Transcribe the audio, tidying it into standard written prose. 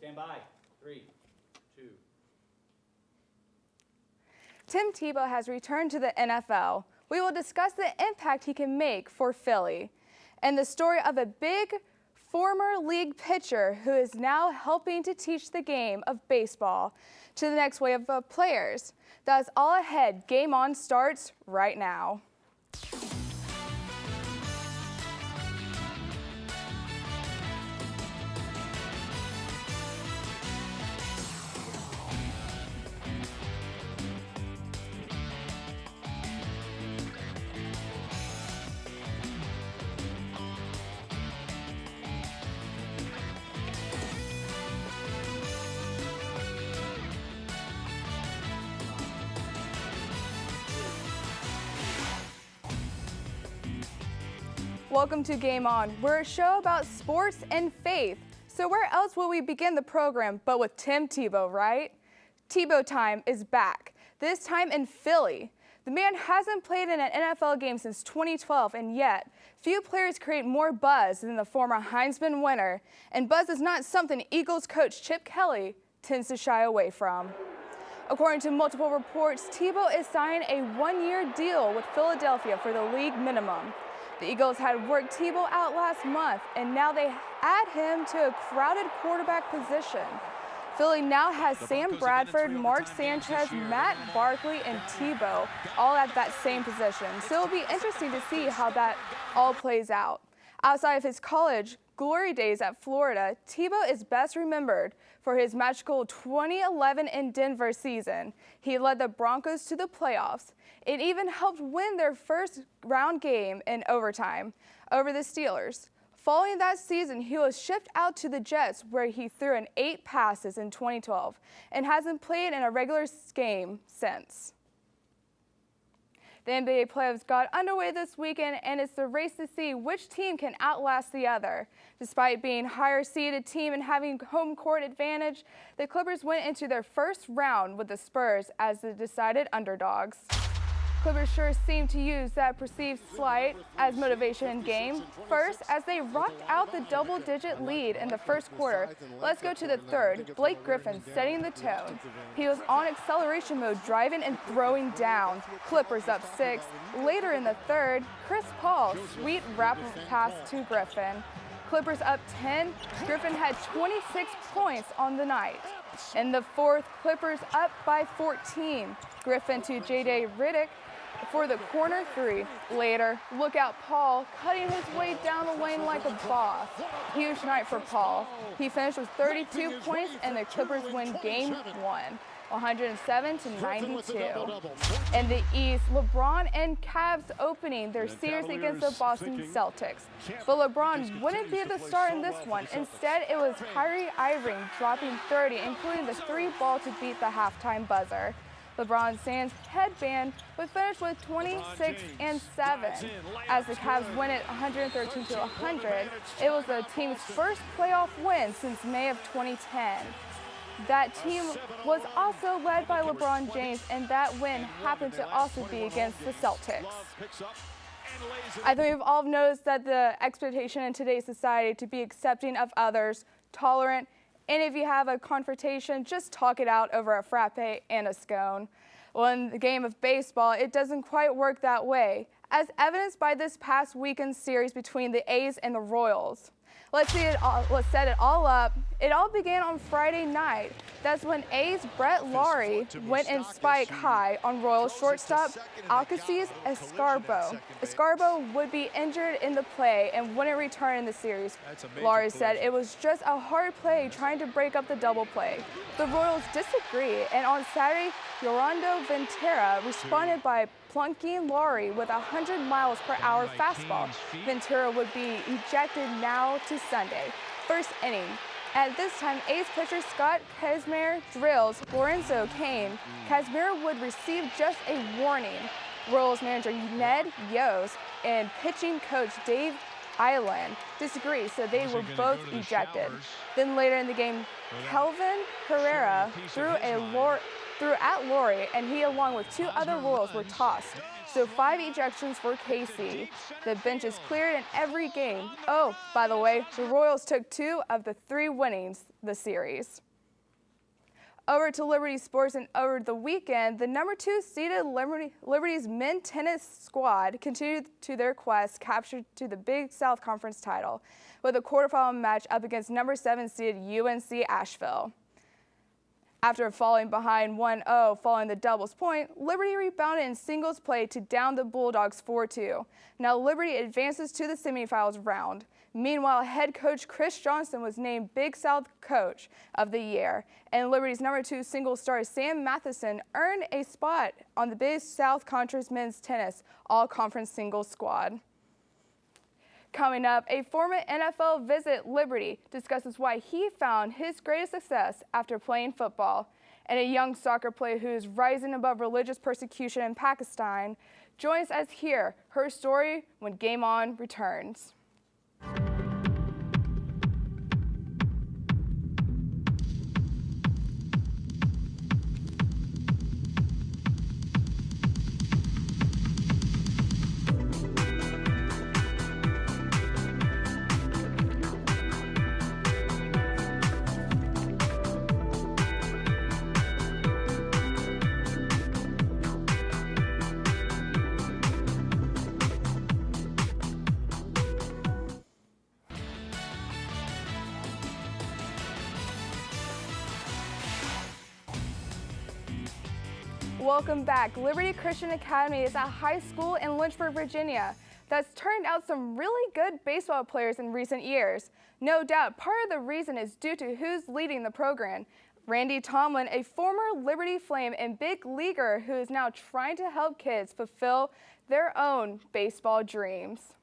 Stand by. 3, 2. Tim Tebow has returned to the NFL. We will discuss the impact he can make for Philly and the story of a big former league pitcher who is now helping to teach the game of baseball to the next wave of players. That's all ahead. Game On starts right now. Welcome to Game On. We're a show about sports and faith. So where else will we begin the program but with Tim Tebow, right? Tebow time is back, this time in Philly. The man hasn't played in an NFL game since 2012, and yet few players create more buzz than the former Heisman winner. And buzz is not something Eagles coach Chip Kelly tends to shy away from. According to multiple reports, Tebow is signing a one-year deal with Philadelphia for the league minimum. The Eagles had worked Tebow out last month, and now they add him to a crowded quarterback position. Philly now has Sam Bradford, Mark Sanchez, Matt Barkley, and Tebow all at that same position. So it'll be interesting to see how that all plays out. Outside of his college glory days at Florida, Tebow is best remembered for his magical 2011 in Denver season. He led the Broncos to the playoffs. It even helped win their first round game in overtime over the Steelers. Following that season, he was shipped out to the Jets, where he threw in 8 passes in 2012 and hasn't played in a regular game since. The NBA playoffs got underway this weekend, and it's the race to see which team can outlast the other. Despite being higher-seeded team and having home court advantage, the Clippers went into their first round with the Spurs as the decided underdogs. Clippers sure seem to use that perceived slight as motivation in game. First, as they rocked out the double-digit lead in the first quarter. Let's go to the third. Blake Griffin setting the tone. He was on acceleration mode, driving and throwing down. Clippers up 6. Later in the third, Chris Paul, sweet wrap pass to Griffin. Clippers up 10. Griffin had 26 points on the night. In the fourth, Clippers up by 14. Griffin to J.J. Redick for the corner 3. Later, look out Paul cutting his way down the lane like a boss. Huge night for Paul. He finished with 32 points and the Clippers win game 1, 107-92. In the East, LeBron and Cavs opening their series against the Boston Celtics. But LeBron wouldn't be the star in this one. Instead, it was Kyrie Irving dropping 30, including the 3 ball to beat the halftime buzzer. LeBron Sans headband would finish with 26 and 7. As the Cavs win it 113-100, it was the team's first playoff win since May of 2010. That team was also led by LeBron James, and that win happened to also be against the Celtics. I think we've all noticed that the expectation in today's society to be accepting of others, tolerant, and if you have a confrontation, just talk it out over a frappe and a scone. Well, in the game of baseball, it doesn't quite work that way, as evidenced by this past weekend's series between the A's and the Royals. Let's set it all up. It all began on Friday night. That's when A's Brett Lawrie went in spike high on Royals shortstop Alcides Escobar. Escobar would be injured in the play and wouldn't return in the series. Lawrie said it was just a hard play trying to break up the double play. The Royals disagree, and on Saturday, Yorando Ventura responded by plunking Lawrie with a 100 miles per hour fastball. Ventura would be ejected now to Sunday. First inning. At this time, A's pitcher Scott Kazmir drills Lorenzo Cain. Kazmir would receive just a warning. Royals manager Ned Yost and pitching coach Dave Island disagree, so they were both ejected. Then later in the game, Kelvin Herrera threw at Lawrie, and he, along with 2 other Royals, were tossed. so 5 ejections for KC. The bench is cleared in every game. Oh, by the way, the Royals took 2 of the 3 winnings the series. Over to Liberty Sports, and over the weekend, the number 2 seeded Liberty's men's tennis squad continued to their quest captured to the Big South Conference title with a quarterfinal match up against number 7 seeded UNC Asheville. After falling behind 1-0 following the doubles point, Liberty rebounded in singles play to down the Bulldogs 4-2. Now Liberty advances to the semifinals round. Meanwhile, head coach Chris Johnson was named Big South Coach of the Year, and Liberty's number 2 singles star Sam Matheson earned a spot on the Big South Conference men's tennis all-conference singles squad. Coming up, a former NFL Visit Liberty discusses why he found his greatest success after playing football, and a young soccer player who is rising above religious persecution in Pakistan joins us here, her story when Game On returns. Welcome back. Liberty Christian Academy is a high school in Lynchburg, Virginia that's turned out some really good baseball players in recent years. No doubt part of the reason is due to who's leading the program. Randy Tomlin, a former Liberty Flame and big leaguer who is now trying to help kids fulfill their own baseball dreams.